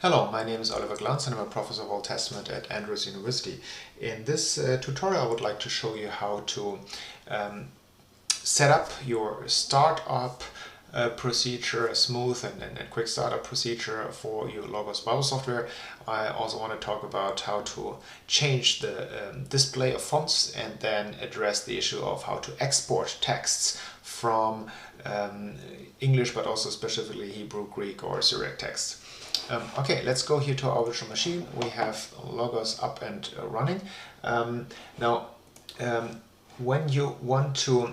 Hello, my name is Oliver Glanz and I'm a professor of Old Testament at Andrews University. In this tutorial I would like to show you how to set up your startup procedure, a smooth and quick startup procedure for your Logos Bible software. I also want to talk about how to change the display of fonts and then address the issue of how to export texts from English, but also specifically Hebrew, Greek or Syriac texts. Okay, let's go here to our virtual machine. We have Logos up and running. When you want to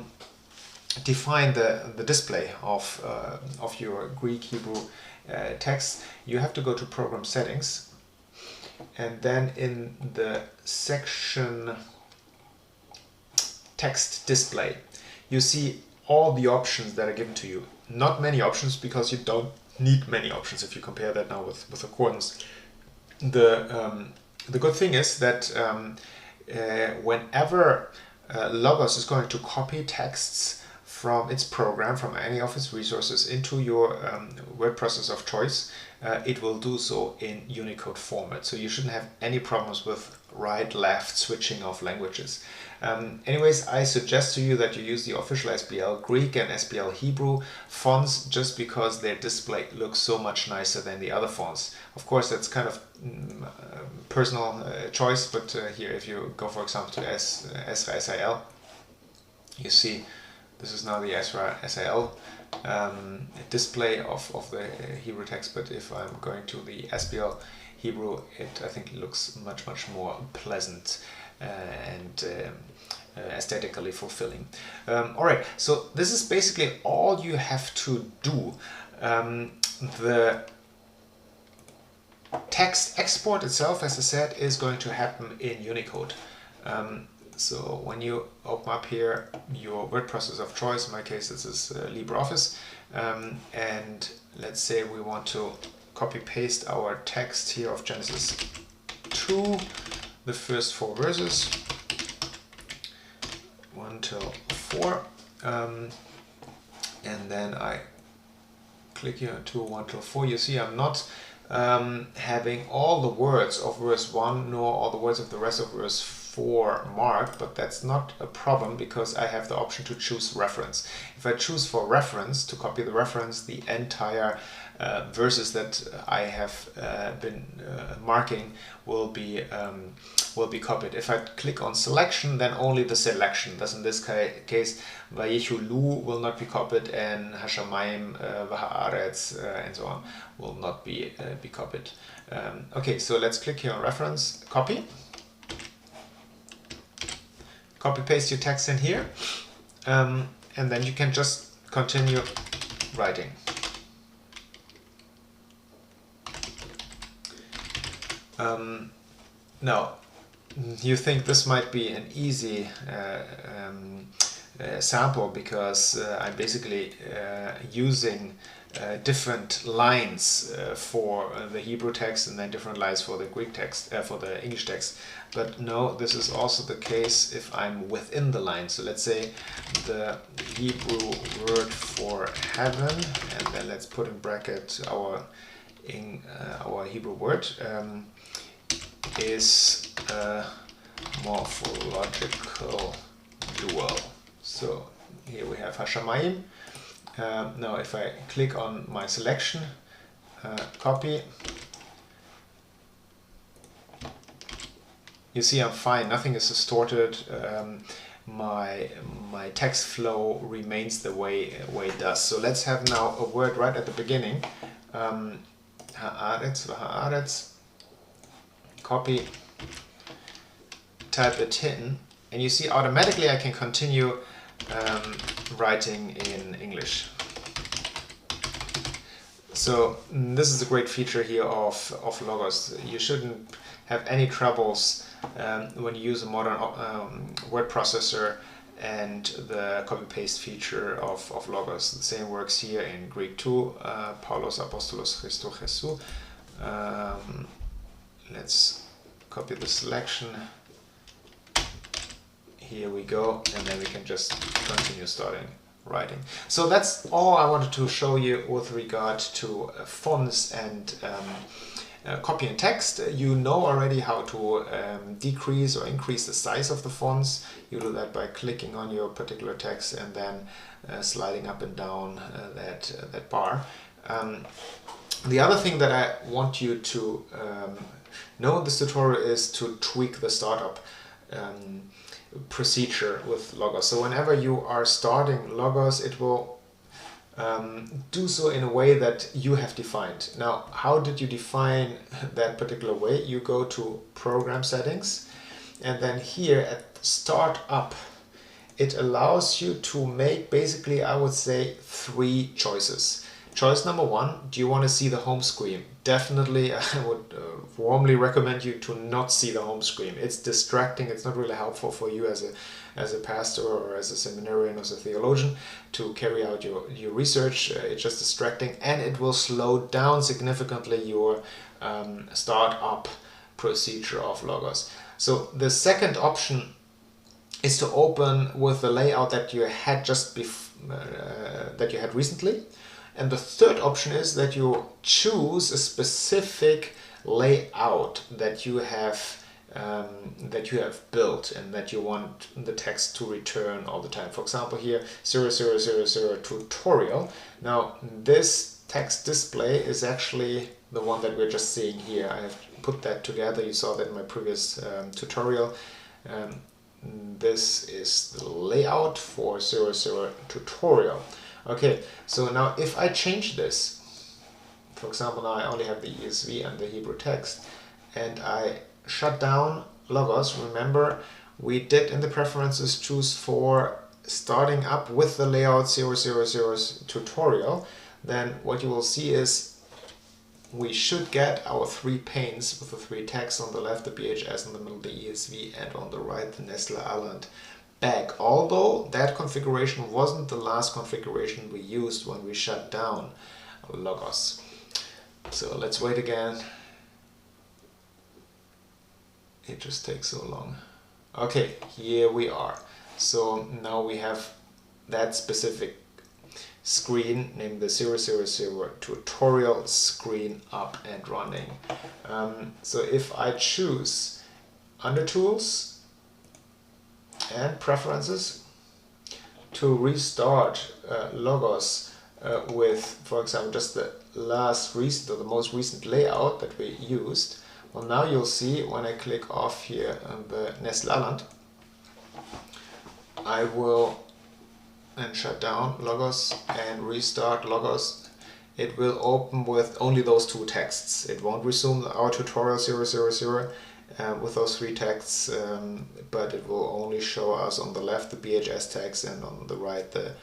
define the display of your Greek, Hebrew text, you have to go to Program Settings, and then in the section Text Display, you see all the options that are given to you. Not many options, because you don't need many options if you compare that now with Accordance. The good thing is that whenever Logos is going to copy texts from its program, from any of its resources into your word processor of choice, it will do so in Unicode format. So you shouldn't have any problems with right-left switching of languages. Anyways, I suggest to you that you use the official SBL Greek and SBL Hebrew fonts, just because their display looks so much nicer than the other fonts. Of course, that's kind of personal choice, but here if you go, for example, to Ezra SIL, you see this is now the Ezra SIL display of the Hebrew text, but if I'm going to the SBL Hebrew, I think it looks much more pleasant and aesthetically fulfilling. Alright, so this is basically all you have to do. The text export itself, as I said, is going to happen in Unicode. So when you open up here your word processor of choice, in my case this is LibreOffice, and let's say we want to copy paste our text here of Genesis 2, the first 4 verses, 1 till 4, and then I click here to 1 till 4. You see I'm not having all the words of verse 1 nor all the words of the rest of verse 4 marked, but that's not a problem because I have the option to choose reference. If I choose for reference, to copy the reference, the entire verses that I have been marking will be copied. If I click on selection, then only the selection. Thus in this case, Vayechulu will not be copied, and Hashamayim, Vahaaretz, and so on will not be copied. Okay, so let's click here on reference, copy. Copy paste your text in here, and then you can just continue writing. Now, you think this might be an easy sample, because I'm basically using different lines for the Hebrew text and then different lines for the Greek text, for the English text. But no, this is also the case if I'm within the line. So let's say the Hebrew word for heaven, and then let's put in bracket our Hebrew word is a morphological dual. So here we have Hashamayim. Now if I click on my selection, copy, you see I'm fine, nothing is distorted, my text flow remains the way it does. So let's have now a word right at the beginning, Haaretz, copy, type it in, and you see automatically I can continue writing in English. So this is a great feature here of Logos. You shouldn't have any troubles when you use a modern word processor and the copy-paste feature of Logos. The same works here in Greek too, Paulos Apostolos Christou Jesu. Let's copy the selection. Here we go, and then we can just continue starting writing. So that's all I wanted to show you with regard to fonts and copy and text, you know already how to decrease or increase the size of the fonts. You do that by clicking on your particular text and then sliding up and down that bar. The other thing that I want you to know in this tutorial is to tweak the startup procedure with Logos. So whenever you are starting Logos, it will do so in a way that you have defined. Now, how did you define that particular way? You go to Program Settings, and then here at Start Up, it allows you to make basically, I would say, 3 choices. Choice number 1, do you want to see the home screen? Definitely, I would warmly recommend you to not see the home screen. It's distracting, it's not really helpful for you as a pastor or as a seminarian or as a theologian to carry out your research. It's just distracting, and it will slow down significantly your start-up procedure of Logos. So the second option is to open with the layout that you had that you had recently. And the third option is that you choose a specific layout that you have built and that you want the text to return all the time. For example, here 0000 tutorial. Now this text display is actually the one that we're just seeing here. I have put that together. You saw that in my previous tutorial. This is the layout for 00 tutorial. Okay, so now if I change this, for example, now I only have the ESV and the Hebrew text, and I shut down Logos. Remember, we did in the preferences choose for starting up with the layout 000 tutorial. Then what you will see is we should get our 3 panes with the 3 texts on the left, the BHS, in the middle, the ESV, and on the right, the Nestle Aland back. Although that configuration wasn't the last configuration we used when we shut down Logos. So let's wait again. It just takes so long. Okay, here we are. So now we have that specific screen named the 000 tutorial screen up and running. So if I choose under Tools and Preferences to restart Logos with, for example, just the most recent layout that we used, well, now you'll see when I click off here on the Nestle Aland, I will then shut down Logos and restart Logos. It will open with only those 2 texts. It won't resume our tutorial 000 with those 3 texts, but it will only show us on the left the BHS text and on the right the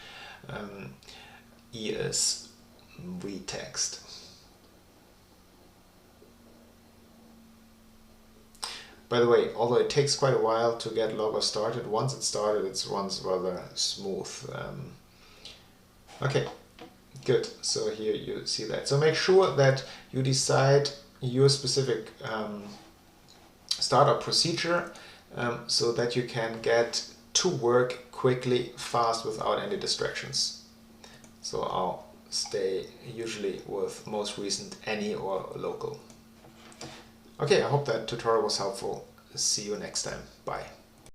ESV text. By the way, although it takes quite a while to get Logos started, once it's started it runs rather smooth. Okay, good. So here you see that. So make sure that you decide your specific startup procedure so that you can get to work quickly, fast, without any distractions. So I'll stay usually with most recent, any, or local. Okay, I hope that tutorial was helpful. See you next time. Bye.